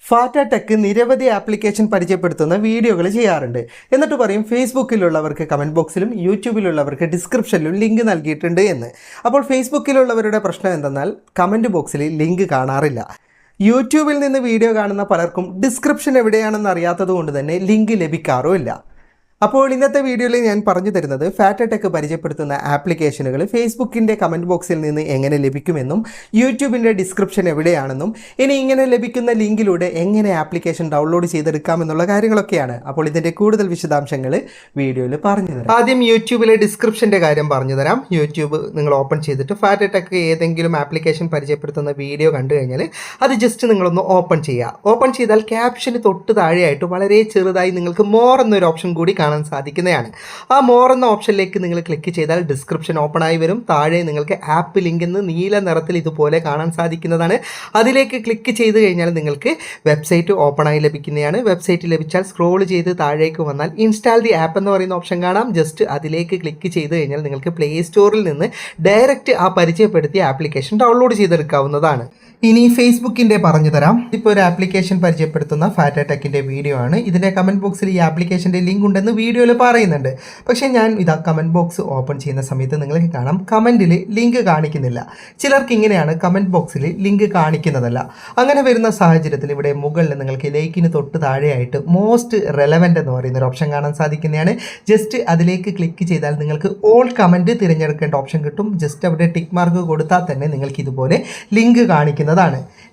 ഫാറ്റ tech നിരവധി application പരിചയപ്പെടുത്തുന്ന വീഡിയോകൾ ചെയ്യാറുണ്ട്. എന്നിട്ട് പറയും ഫേസ്ബുക്കിലുള്ളവർക്ക് കമൻറ്റ് ബോക്സിലും യൂട്യൂബിലുള്ളവർക്ക് ഡിസ്ക്രിപ്ഷനിലും ലിങ്ക് നൽകിയിട്ടുണ്ട് എന്ന്. അപ്പോൾ ഫേസ്ബുക്കിലുള്ളവരുടെ പ്രശ്നം എന്തെന്നാൽ കമൻറ്റ് ബോക്സിൽ ലിങ്ക് കാണാറില്ല. യൂട്യൂബിൽ നിന്ന് വീഡിയോ കാണുന്ന പലർക്കും ഡിസ്ക്രിപ്ഷൻ എവിടെയാണെന്ന് അറിയാത്തത് കൊണ്ട് തന്നെ ലിങ്ക് ലഭിക്കാറുമില്ല. അപ്പോൾ ഇന്നത്തെ വീഡിയോയിൽ ഞാൻ പറഞ്ഞു തരുന്നത് ഫാറ്റ ടെക് പരിചയപ്പെടുത്തുന്ന ആപ്ലിക്കേഷനുകൾ ഫേസ്ബുക്കിൻ്റെ കമൻറ്റ് ബോക്സിൽ നിന്ന് എങ്ങനെ ലഭിക്കുമെന്നും യൂട്യൂബിൻ്റെ ഡിസ്ക്രിപ്ഷൻ എവിടെയാണെന്നും ഇനി ഇങ്ങനെ ലഭിക്കുന്ന ലിങ്കിലൂടെ എങ്ങനെ ആപ്ലിക്കേഷൻ ഡൗൺലോഡ് ചെയ്തെടുക്കാമെന്നുള്ള കാര്യങ്ങളൊക്കെയാണ്. അപ്പോൾ ഇതിൻ്റെ കൂടുതൽ വിശദാംശങ്ങൾ വീഡിയോയിൽ പറഞ്ഞു തരാം. ആദ്യം യൂട്യൂബിലെ ഡിസ്ക്രിപ്ഷൻ്റെ കാര്യം പറഞ്ഞു തരാം. യൂട്യൂബ് നിങ്ങൾ ഓപ്പൺ ചെയ്തിട്ട് ഫാറ്റ ടെക് ഏതെങ്കിലും ആപ്ലിക്കേഷൻ പരിചയപ്പെടുത്തുന്ന വീഡിയോ കണ്ടു കഴിഞ്ഞാൽ അത് ജസ്റ്റ് നിങ്ങളൊന്ന് ഓപ്പൺ ചെയ്യുക. ഓപ്പൺ ചെയ്താൽ ക്യാപ്ഷന് തൊട്ട് താഴെയായിട്ട് വളരെ ചെറുതായി നിങ്ങൾക്ക് മോർ എന്നൊരു ഓപ്ഷൻ കൂടി കാണാൻ സാധിക്കുന്നതാണ്. ആ മോർ എന്ന ഓപ്ഷനിലേക്ക് നിങ്ങൾ ക്ലിക്ക് ചെയ്താൽ ഡിസ്ക്രിപ്ഷൻ ഓപ്പൺ ആയി വരും. താഴെ നിങ്ങൾക്ക് ആപ്പ് ലിങ്ക് എന്ന് നീല നിറത്തിൽ ഇതുപോലെ കാണാൻ സാധിക്കുന്നതാണ്. അതിലേക്ക് ക്ലിക്ക് ചെയ്ത് കഴിഞ്ഞാൽ നിങ്ങൾക്ക് വെബ്സൈറ്റ് ഓപ്പൺ ആയി ലഭിക്കുന്നതാണ്. വെബ്സൈറ്റ് ലഭിച്ചാൽ സ്ക്രോൾ ചെയ്ത് താഴേക്ക് വന്നാൽ ഇൻസ്റ്റാൾ ദി ആപ്പ് എന്ന് പറയുന്ന ഓപ്ഷൻ കാണാം. ജസ്റ്റ് അതിലേക്ക് ക്ലിക്ക് ചെയ്ത് കഴിഞ്ഞാൽ നിങ്ങൾക്ക് പ്ലേ സ്റ്റോറിൽ നിന്ന് ഡയറക്റ്റ് ആ പരിചയപ്പെടുത്തിയ ആപ്ലിക്കേഷൻ ഡൗൺലോഡ് ചെയ്തെടുക്കാവുന്നതാണ്. ഇനി ഫേസ്ബുക്കിൻ്റെ പറഞ്ഞു തരാം. ഇപ്പോൾ ഒരു ആപ്ലിക്കേഷൻ പരിചയപ്പെടുത്തുന്ന ഫാറ്റ ടെക്കിൻ്റെ വീഡിയോ ആണ്. ഇതിൻ്റെ കമൻറ്റ് ബോക്സിൽ ഈ ആപ്ലിക്കേഷൻ്റെ ലിങ്ക് ഉണ്ടെന്ന് വീഡിയോയിൽ പറയുന്നുണ്ട്. പക്ഷേ ഞാൻ ഇതാ കമൻറ്റ് ബോക്സ് ഓപ്പൺ ചെയ്യുന്ന സമയത്ത് നിങ്ങൾക്ക് കാണാം കമൻറ്റിൽ ലിങ്ക് കാണിക്കുന്നില്ല. ചിലർക്ക് ഇങ്ങനെയാണ്, കമൻറ്റ് ബോക്സിൽ ലിങ്ക് കാണിക്കുന്നതല്ല. അങ്ങനെ വരുന്ന സാഹചര്യത്തിൽ ഇവിടെ മുകളിൽ നിങ്ങൾക്ക് ലൈക്കിന് തൊട്ട് താഴെയായിട്ട് മോസ്റ്റ് റെലവൻ്റ് എന്ന് പറയുന്ന ഒരു ഓപ്ഷൻ കാണാൻ സാധിക്കുന്നതാണ്. ജസ്റ്റ് അതിലേക്ക് ക്ലിക്ക് ചെയ്താൽ നിങ്ങൾക്ക് ഓൾ കമൻറ്റ് തിരഞ്ഞെടുക്കേണ്ട ഓപ്ഷൻ കിട്ടും. ജസ്റ്റ് അവിടെ ടിക്ക് മാർക്ക് കൊടുത്താൽ തന്നെ നിങ്ങൾക്ക് ഇതുപോലെ ലിങ്ക് കാണിക്കുന്നതാണ്.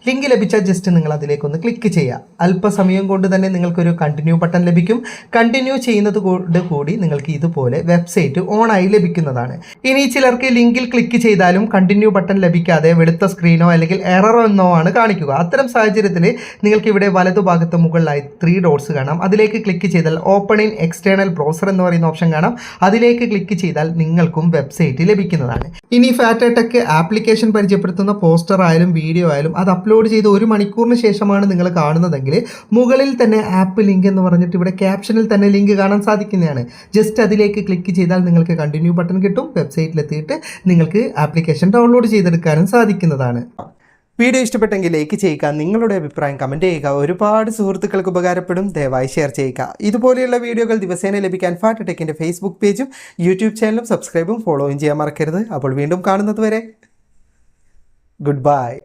ലിങ്ക് ലഭിച്ചാൽ ജസ്റ്റ് നിങ്ങൾ അതിലേക്കൊന്ന് ക്ലിക്ക് ചെയ്യുക. അല്പസമയം കൊണ്ട് തന്നെ നിങ്ങൾക്കൊരു കണ്ടിന്യൂ ബട്ടൺ ലഭിക്കും. കണ്ടിന്യൂ ചെയ്യുന്നത് കൊണ്ട് കൂടി നിങ്ങൾക്ക് ഇതുപോലെ വെബ്സൈറ്റ് ഓൺ ആയി ലഭിക്കുന്നതാണ്. ഇനി ചിലർക്ക് ലിങ്കിൽ ക്ലിക്ക് ചെയ്താലും കണ്ടിന്യൂ ബട്ടൺ ലഭിക്കാതെ വെളുത്ത സ്ക്രീനോ അല്ലെങ്കിൽ എററോ എന്നോ ആണ് കാണിക്കുക. അത്തരം സാഹചര്യത്തിൽ നിങ്ങൾക്ക് ഇവിടെ വലതുഭാഗത്ത് മുകളിലായി 3 ഡോട്ട്സ് കാണാം. അതിലേക്ക് ക്ലിക്ക് ചെയ്താൽ ഓപ്പൺ ഇൻ എക്സ്റ്റേണൽ ബ്രൗസർ എന്ന് പറയുന്ന ഓപ്ഷൻ കാണാം. അതിലേക്ക് ക്ലിക്ക് ചെയ്താൽ നിങ്ങൾക്കും വെബ്സൈറ്റ് ലഭിക്കുന്നതാണ്. ഇനി ഫാറ്റ ടെക് ആപ്ലിക്കേഷൻ പരിചയപ്പെടുത്തുന്ന പോസ്റ്റർ ആയാലും വീഡിയോ ആയാലും അത് അപ്ലോഡ് ചെയ്ത് 1 മണിക്കൂറിന് ശേഷമാണ് നിങ്ങൾ കാണുന്നതെങ്കിൽ മുകളിൽ തന്നെ ആപ്പ് ലിങ്ക് എന്ന് പറഞ്ഞിട്ട് ഇവിടെ ക്യാപ്ഷനിൽ തന്നെ ലിങ്ക് കാണാൻ സാധിക്കുന്നതാണ്. ജസ്റ്റ് അതിലേക്ക് ക്ലിക്ക് ചെയ്താൽ നിങ്ങൾക്ക് കണ്ടിന്യൂ ബട്ടൺ കിട്ടും. വെബ്സൈറ്റിലെത്തിയിട്ട് നിങ്ങൾക്ക് ആപ്ലിക്കേഷൻ ഡൗൺലോഡ് ചെയ്തെടുക്കാനും സാധിക്കുന്നതാണ്. വീഡിയോ ഇഷ്ടപ്പെട്ടെങ്കിൽ ലൈക്ക് ചെയ്യുക, നിങ്ങളുടെ അഭിപ്രായം കമൻറ്റ് ചെയ്യുക. ഒരുപാട് സുഹൃത്തുക്കൾക്ക് ഉപകാരപ്പെടും. ദയവായി ഷെയർ ചെയ്യുക. ഇതുപോലെയുള്ള വീഡിയോകൾ ദിവസേന ലഭിക്കാൻ ഫാറ്റ ടെക്കിൻ്റെ ഫേസ്ബുക്ക് പേജും യൂട്യൂബ് ചാനലും സബ്സ്ക്രൈബും ഫോളോയും ചെയ്യാൻ മറക്കരുത്. അപ്പോൾ വീണ്ടും കാണുന്നത് വരെ ഗുഡ് ബൈ.